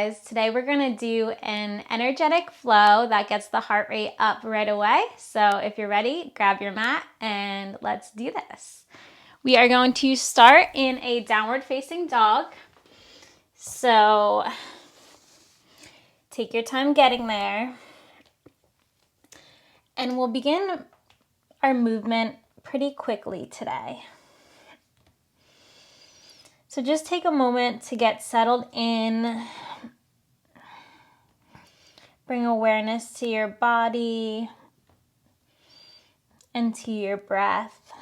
guys. Today we're gonna do an energetic flow that gets the heart rate up right away. So if you're ready, grab your mat and let's do this. We are going to start in a downward facing dog. So take your time getting there. And we'll begin our movement pretty quickly today. So just take a moment to get settled in. Bring awareness to your body and to your breath.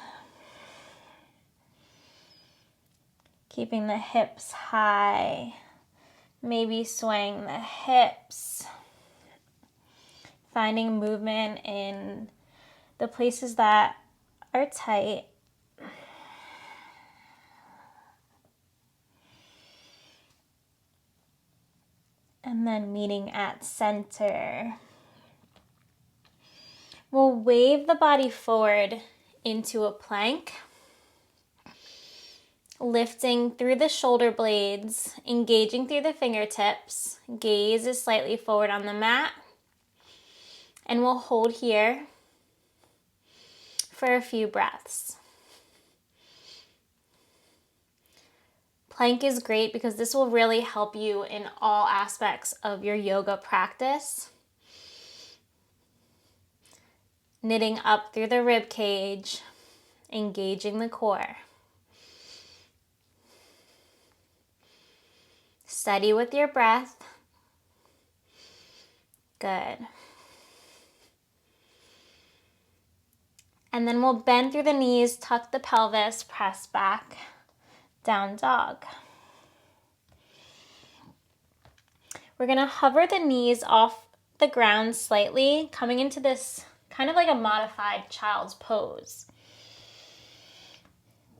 Keeping the hips high, maybe swaying the hips. Finding movement in the places that are tight. And then meeting at center. We'll wave the body forward into a plank. Lifting through the shoulder blades, engaging through the fingertips. Gaze is slightly forward on the mat. And we'll hold here for a few breaths. Plank is great because this will really help you in all aspects of your yoga practice. Knitting up through the rib cage, engaging the core. Steady with your breath. Good. And then we'll bend through the knees, tuck the pelvis, press back. Down dog. We're going to hover the knees off the ground slightly, coming into this kind of like a modified child's pose.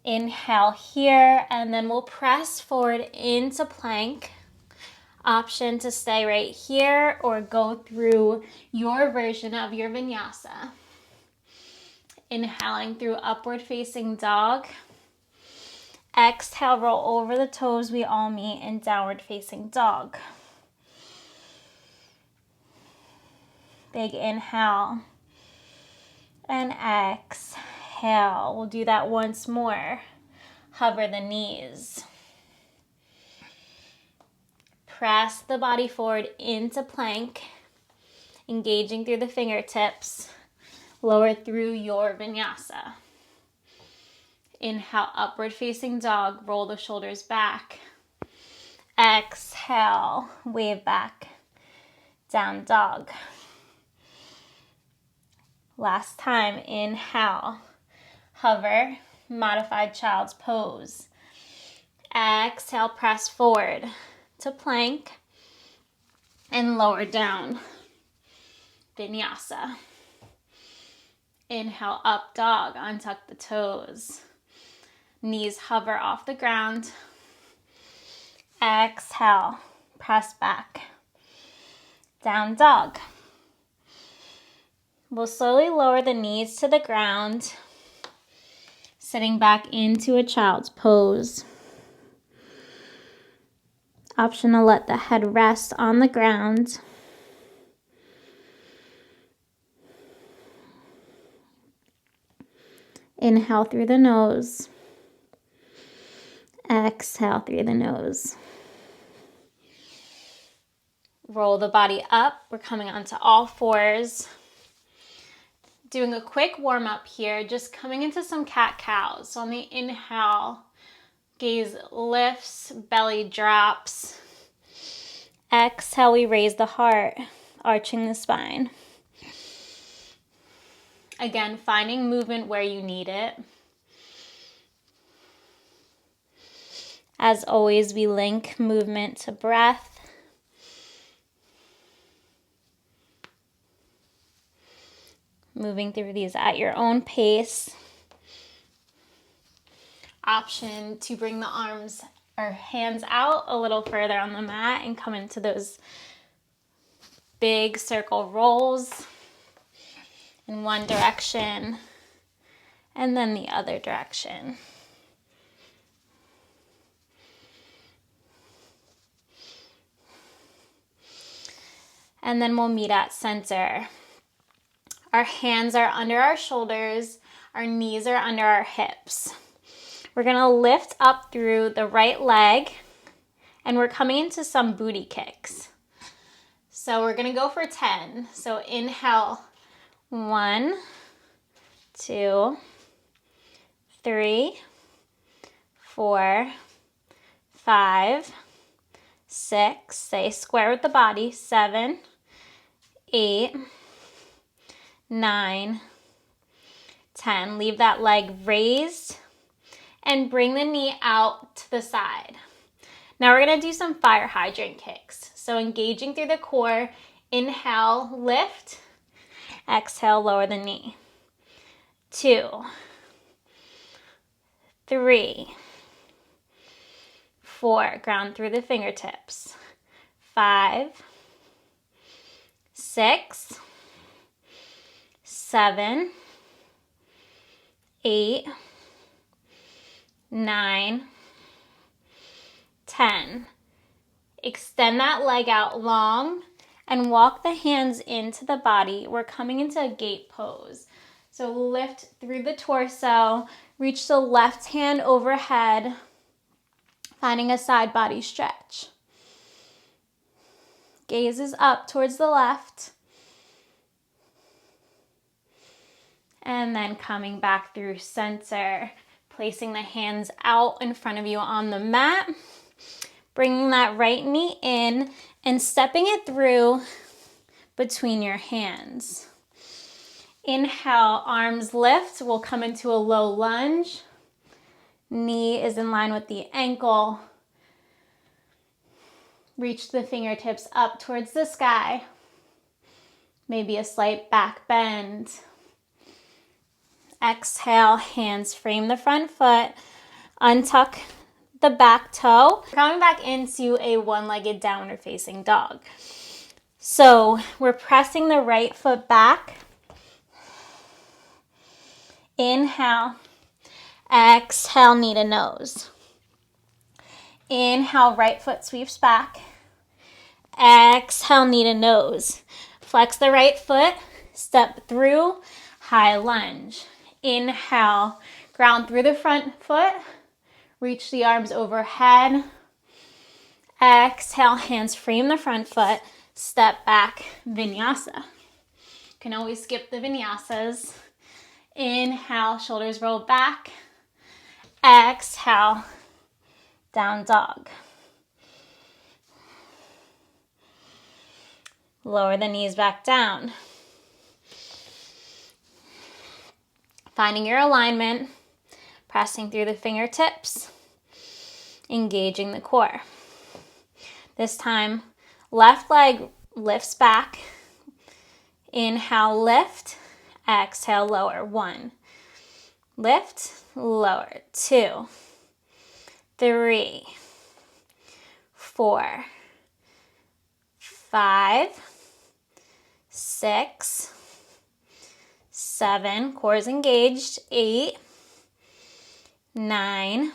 Inhale here, and then we'll press forward into plank. Option to stay right here or go through your version of your vinyasa. Inhaling through upward facing dog. Exhale, roll over the toes. We all meet in downward facing dog. Big inhale. And exhale. We'll do that once more. Hover the knees. Press the body forward into plank. Engaging through the fingertips. Lower through your vinyasa. Inhale, upward facing dog, roll the shoulders back. Exhale, wave back, down dog. Last time, inhale, hover, modified child's pose. Exhale, press forward to plank and lower down, vinyasa. Inhale, up dog, untuck the toes. Knees hover off the ground. Exhale, press back. Down dog. We'll slowly lower the knees to the ground, sitting back into a child's pose. Option to let the head rest on the ground. Inhale through the nose. Exhale through the nose. Roll the body up. We're coming onto all fours. Doing a quick warm up here, just coming into some cat-cows. So on the inhale, gaze lifts, belly drops. Exhale, we raise the heart, arching the spine. Again, finding movement where you need it. As always, we link movement to breath. Moving through these at your own pace. Option to bring the arms or hands out a little further on the mat and come into those big circle rolls in one direction and then the other direction. and then we'll meet at center. Our hands are under our shoulders, our knees are under our hips. We're gonna lift up through the right leg, and we're coming into some booty kicks. So we're gonna go for 10. So inhale, 1, 2, 3, 4, 5, 6, stay square with the body, 7, 8, 9, 10. Leave that leg raised and bring the knee out to the side. Now we're gonna do some fire hydrant kicks. So engaging through the core, inhale, lift, exhale, lower the knee. 2, 3, 4, ground through the fingertips. 5, 6, 7, 8, 9, 10. Extend that leg out long and walk the hands into the body. We're coming into a gate pose. So lift through the torso, reach the left hand overhead, finding a side body stretch. Gaze is up towards the left. And then coming back through center, placing the hands out in front of you on the mat, bringing that right knee in and stepping it through between your hands. Inhale, arms lift. We'll come into a low lunge. Knee is in line with the ankle. Reach the fingertips up towards the sky. Maybe a slight back bend. Exhale, hands frame the front foot. Untuck the back toe. Coming back into a one-legged downward facing dog. So we're pressing the right foot back. Inhale, exhale, knee to nose. Inhale, right foot sweeps back. Exhale, knee to nose. Flex the right foot, step through, high lunge. Inhale, ground through the front foot, reach the arms overhead. Exhale, hands frame the front foot, step back, vinyasa. You can always skip the vinyasas. Inhale, shoulders roll back. Exhale, down dog. Lower the knees back down. Finding your alignment, pressing through the fingertips, engaging the core. This time, left leg lifts back. Inhale, lift. Exhale, lower. 1. Lift, lower. 2, 3, 4, 5, 6, 7, core is engaged. 8, 9,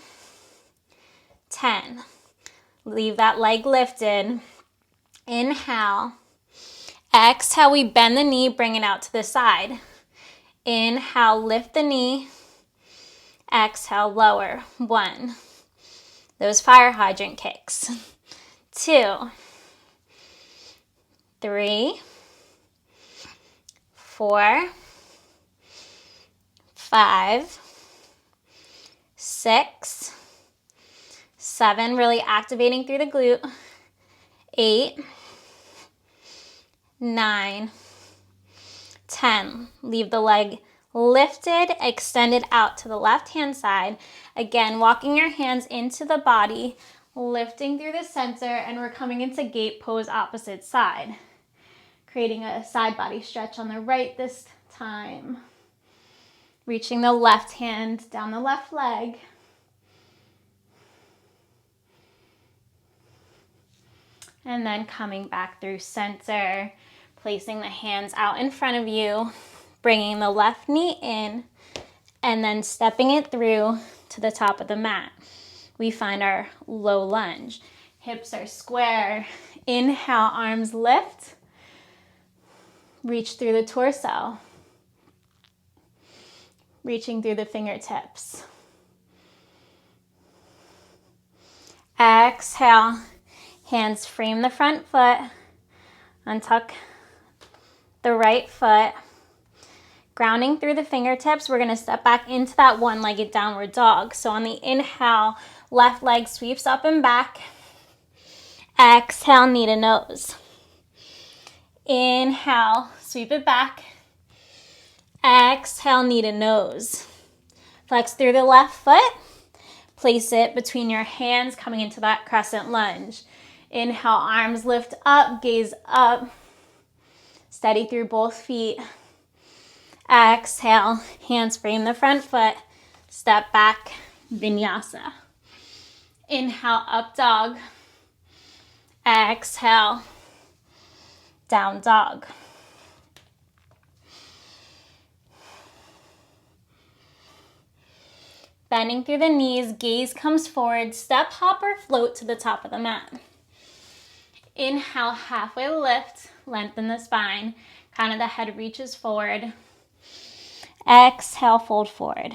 10. Leave that leg lifted. Inhale. Exhale, we bend the knee, bring it out to the side. Inhale, lift the knee. Exhale, lower. 1. Those fire hydrant kicks. 2, 3, 4, 5, 6, 7, really activating through the glute. 8, 9, 10. Leave the leg lifted, extended out to the left-hand side. Again, walking your hands into the body, lifting through the center, and we're coming into gate pose opposite side. Creating a side body stretch on the right this time. Reaching the left hand down the left leg. And then coming back through center, placing the hands out in front of you, bringing the left knee in, and then stepping it through to the top of the mat. We find our low lunge. Hips are square. Inhale, arms lift. Reach through the torso. Reaching through the fingertips. Exhale. Hands frame the front foot. Untuck the right foot. Grounding through the fingertips, we're going to step back into that one-legged downward dog. So on the inhale, left leg sweeps up and back. Exhale, knee to nose. Inhale, sweep it back. Exhale, knee to nose. Flex through the left foot. Place it between your hands, coming into that crescent lunge. Inhale, arms lift up, gaze up. Steady through both feet. Exhale, hands frame the front foot. Step back, vinyasa. Inhale, up dog. Exhale, down dog. Bending through the knees, gaze comes forward, step, hop, or float to the top of the mat. Inhale, halfway lift, lengthen the spine, crown of the head reaches forward. Exhale, fold forward,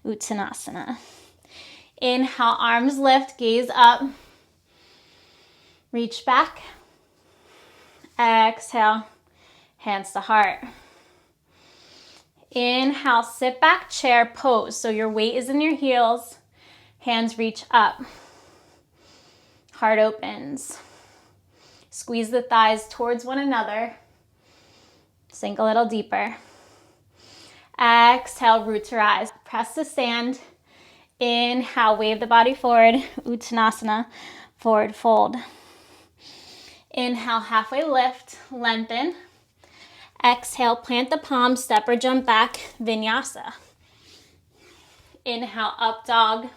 Uttanasana. Inhale, arms lift, gaze up, reach back. Exhale, hands to heart. Inhale, sit back chair pose. So your weight is in your heels. Hands reach up. Heart opens. Squeeze the thighs towards one another. Sink a little deeper. Exhale, root to rise. Press the sand. Inhale, wave the body forward. Uttanasana, forward fold. Inhale, halfway lift, lengthen. Exhale, plant the palms, step or jump back, vinyasa. Inhale, up dog.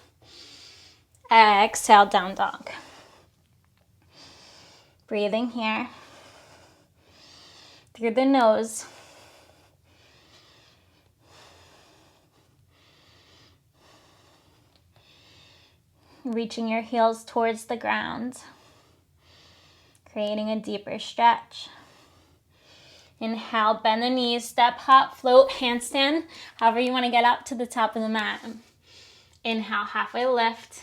Exhale, down dog. Breathing here. Through the nose. Reaching your heels towards the ground. Creating a deeper stretch. Inhale, bend the knees, step, hop, float, handstand, however you want to get up to the top of the mat. Inhale, halfway lift.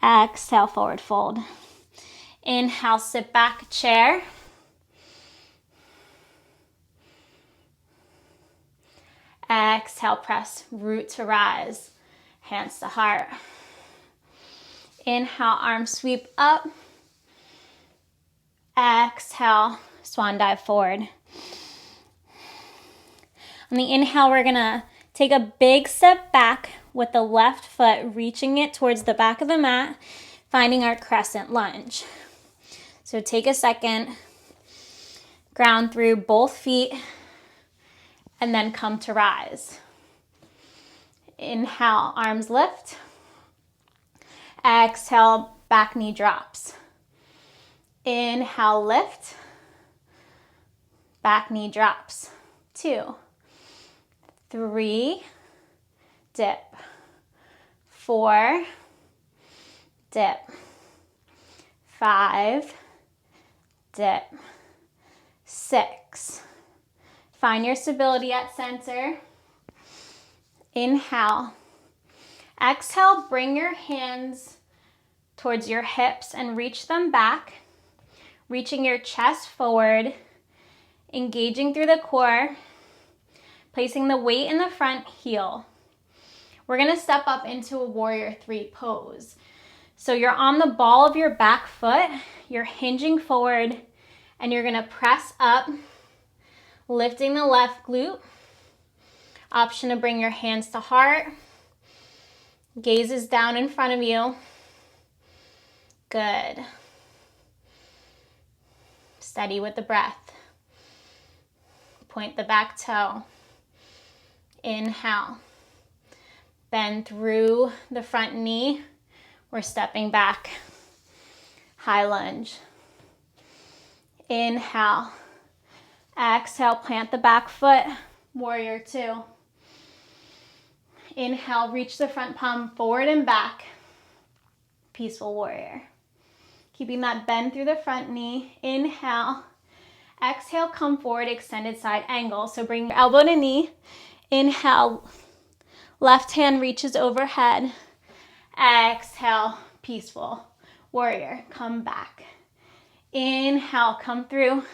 Exhale, forward fold. Inhale, sit back, chair. Exhale, press, root to rise, hands to heart. Inhale, arms sweep up. Exhale, swan dive forward. On the inhale, we're gonna take a big step back with the left foot, reaching it towards the back of the mat, finding our crescent lunge. So take a second, ground through both feet, and then come to rise. Inhale, arms lift. Exhale, back knee drops. Inhale, lift. Back knee drops. 2, 3, dip. 4, dip. 5, dip. 6. Find your stability at center. Inhale. Exhale, bring your hands towards your hips and reach them back. Reaching your chest forward, engaging through the core, placing the weight in the front heel. We're gonna step up into a warrior 3 pose. So you're on the ball of your back foot, you're hinging forward, and you're gonna press up, lifting the left glute. Option to bring your hands to heart. Gaze is down in front of you. Good. Steady with the breath. Point the back toe. Inhale. Bend through the front knee. We're stepping back. High lunge. Inhale. Exhale, plant the back foot. Warrior 2. Inhale, reach the front palm forward and back. Peaceful warrior. Keeping that bend through the front knee. Inhale. Exhale, come forward, extended side angle. So bring your elbow to knee. Inhale, left hand reaches overhead. Exhale, peaceful warrior. Come back. Inhale, come through,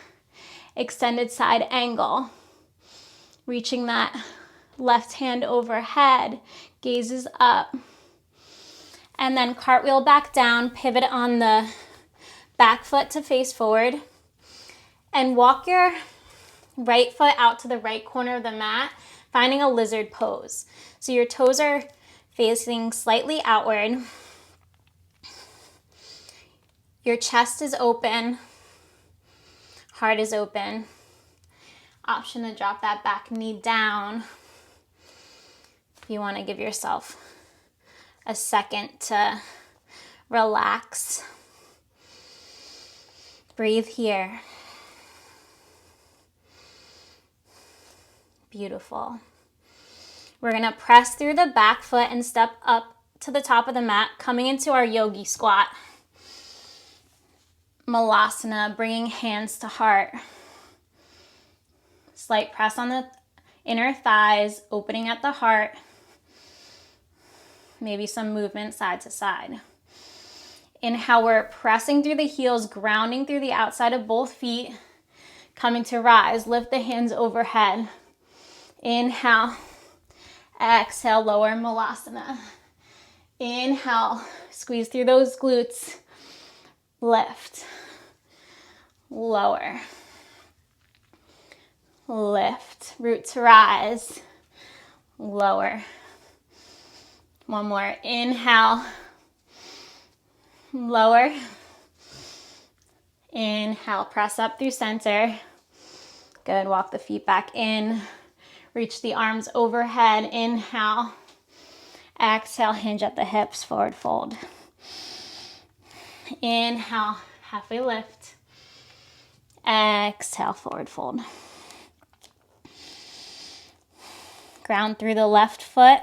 extended side angle. Reaching that left hand overhead, gazes up. And then cartwheel back down, pivot on the back foot to face forward. And walk your right foot out to the right corner of the mat, finding a lizard pose. So your toes are facing slightly outward. Your chest is open, heart is open. Option to drop that back knee down. If you want to give yourself a second to relax. Breathe here. Beautiful. We're going to press through the back foot and step up to the top of the mat, coming into our yogi squat. Malasana, bringing hands to heart. Slight press on the inner thighs, opening at the heart. Maybe some movement side to side. Inhale, we're pressing through the heels, grounding through the outside of both feet. Coming to rise, lift the hands overhead. Inhale, exhale, lower Malasana. Inhale, squeeze through those glutes. Lift, lower, lift, root to rise, lower. One more, inhale, lower. Inhale, press up through center. Good, walk the feet back in. Reach the arms overhead, inhale. Exhale, hinge at the hips, forward fold. Inhale, halfway lift. Exhale, forward fold. Ground through the left foot.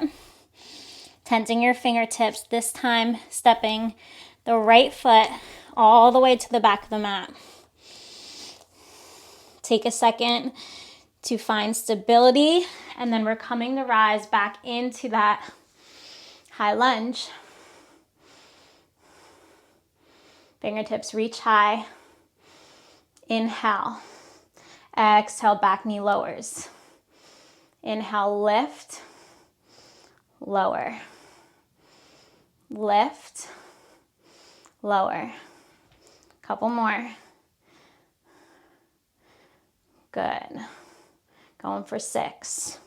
Tenting your fingertips, this time stepping the right foot all the way to the back of the mat. Take a second to find stability, and then we're coming to rise back into that high lunge. Fingertips reach high. Inhale. Exhale, back knee lowers. Inhale, lift. Lower. Lift. Lower. Couple more. Good. Going for 6.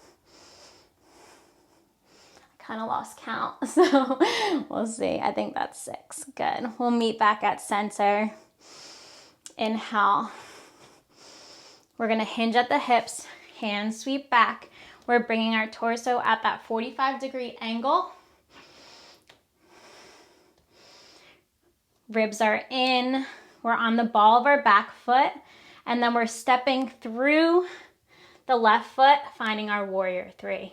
Kind of lost count, so we'll see. I think that's 6. Good. We'll meet back at center. Inhale. We're going to hinge at the hips, hands sweep back. We're bringing our torso at that 45-degree angle. Ribs are in. We're on the ball of our back foot, and then we're stepping through the left foot, finding our warrior 3.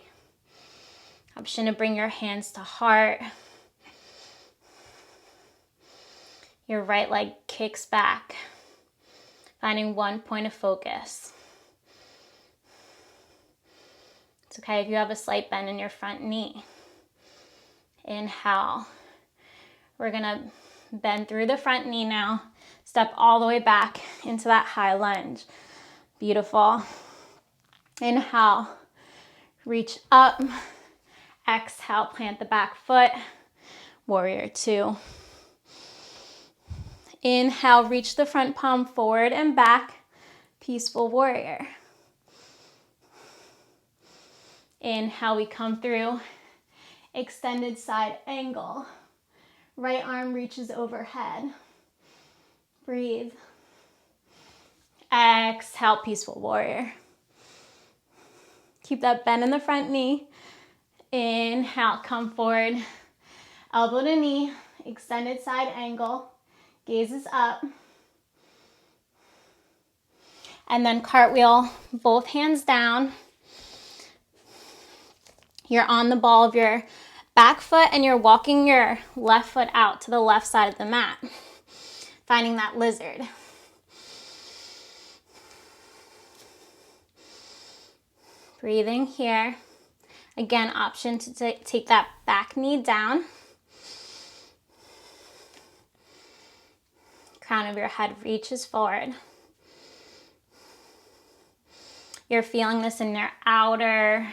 Option to bring your hands to heart. Your right leg kicks back, finding one point of focus. It's okay if you have a slight bend in your front knee. Inhale. We're gonna bend through the front knee now. Step all the way back into that high lunge. Beautiful. Inhale. Reach up. Exhale, plant the back foot. Warrior 2. Inhale, reach the front palm forward and back. Peaceful warrior. Inhale, we come through. Extended side angle. Right arm reaches overhead. Breathe. Exhale, peaceful warrior. Keep that bend in the front knee. Inhale, come forward. Elbow to knee, extended side angle. Gaze is up. And then cartwheel, both hands down. You're on the ball of your back foot and you're walking your left foot out to the left side of the mat, finding that lizard. Breathing here. Again, option to take that back knee down. Crown of your head reaches forward. You're feeling this in your outer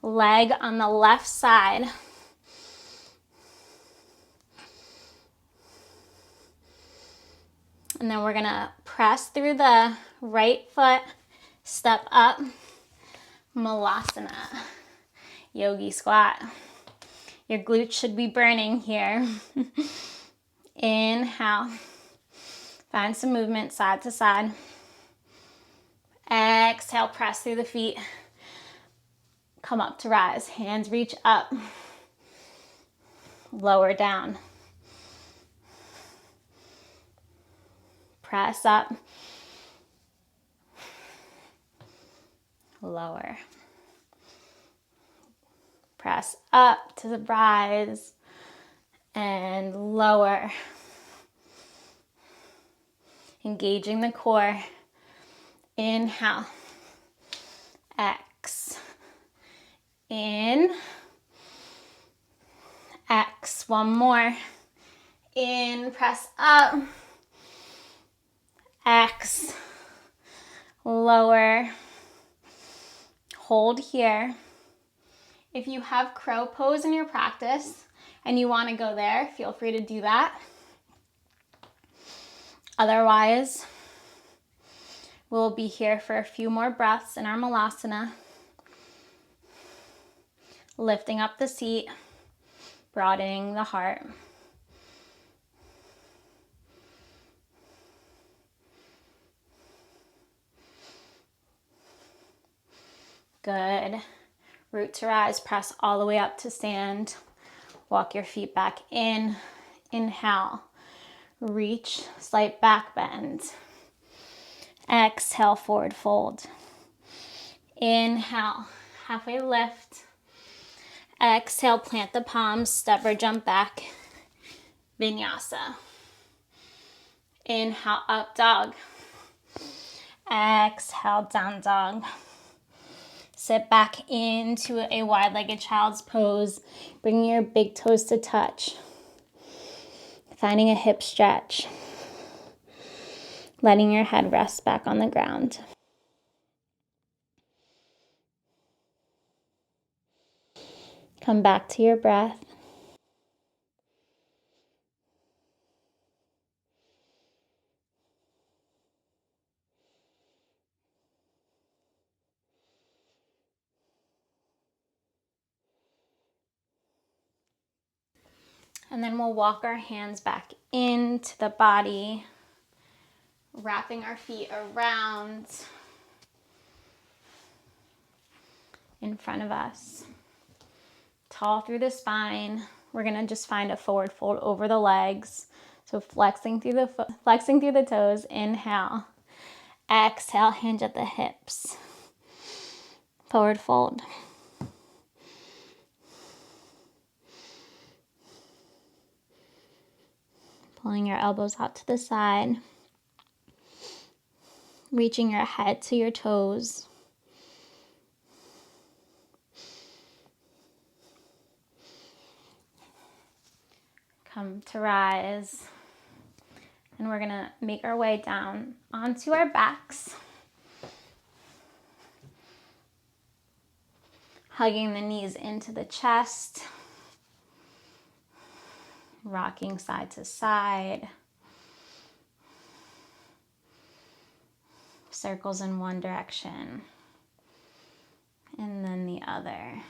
leg on the left side. And then we're gonna press through the right foot, step up, Malasana, yogi squat. Your glutes should be burning here. Inhale, find some movement side to side. Exhale, press through the feet. Come up to rise, hands reach up, lower down. Press up, lower. Press up to the rise and lower. Engaging the core. Inhale, X. In, X. One more. In, press up. X. Lower. Hold here. If you have crow pose in your practice and you want to go there, feel free to do that. Otherwise, we'll be here for a few more breaths in our Malasana. Lifting up the seat, broadening the heart. Good. Root to rise, press all the way up to stand. Walk your feet back in. Inhale, reach, slight back bend. Exhale, forward fold. Inhale, halfway lift. Exhale, plant the palms, step or jump back. Vinyasa. Inhale, up dog. Exhale, down dog. Sit back into a wide-legged child's pose, bringing your big toes to touch. Finding a hip stretch. Letting your head rest back on the ground. Come back to your breath. And then we'll walk our hands back into the body, wrapping our feet around in front of us. Tall through the spine. We're gonna just find a forward fold over the legs. So flexing through the toes. Inhale. Exhale, hinge at the hips. Forward fold. Pulling your elbows out to the side. Reaching your head to your toes. Come to rise. And we're gonna make our way down onto our backs. Hugging the knees into the chest. Rocking side to side. Circles in one direction. And then the other.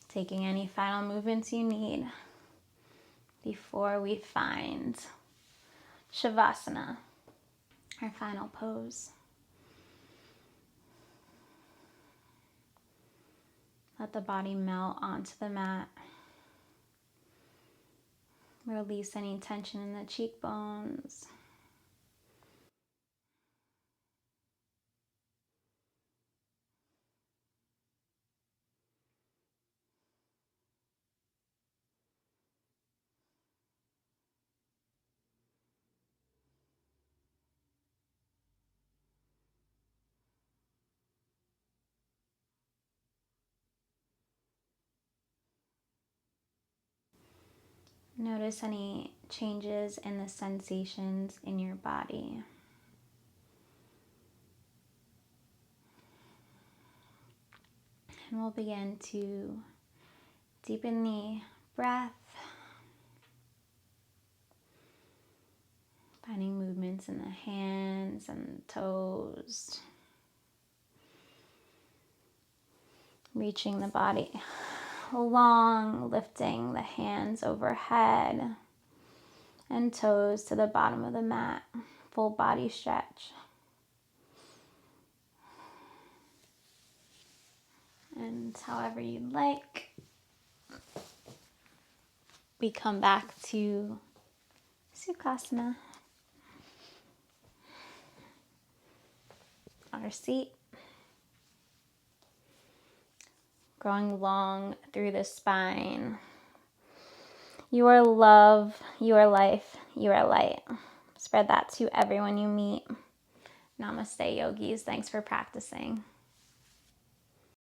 Taking any final movements you need before we find Shavasana, our final pose. Let the body melt onto the mat. Release any tension in the cheekbones. Notice any changes in the sensations in your body. And we'll begin to deepen the breath, finding movements in the hands and toes, reaching the body along, lifting the hands overhead and toes to the bottom of the mat, full body stretch. And however you'd like, we come back to Sukhasana, our seat, growing long through the spine. You are love, you are life, you are light. Spread that to everyone you meet. Namaste, yogis. Thanks for practicing.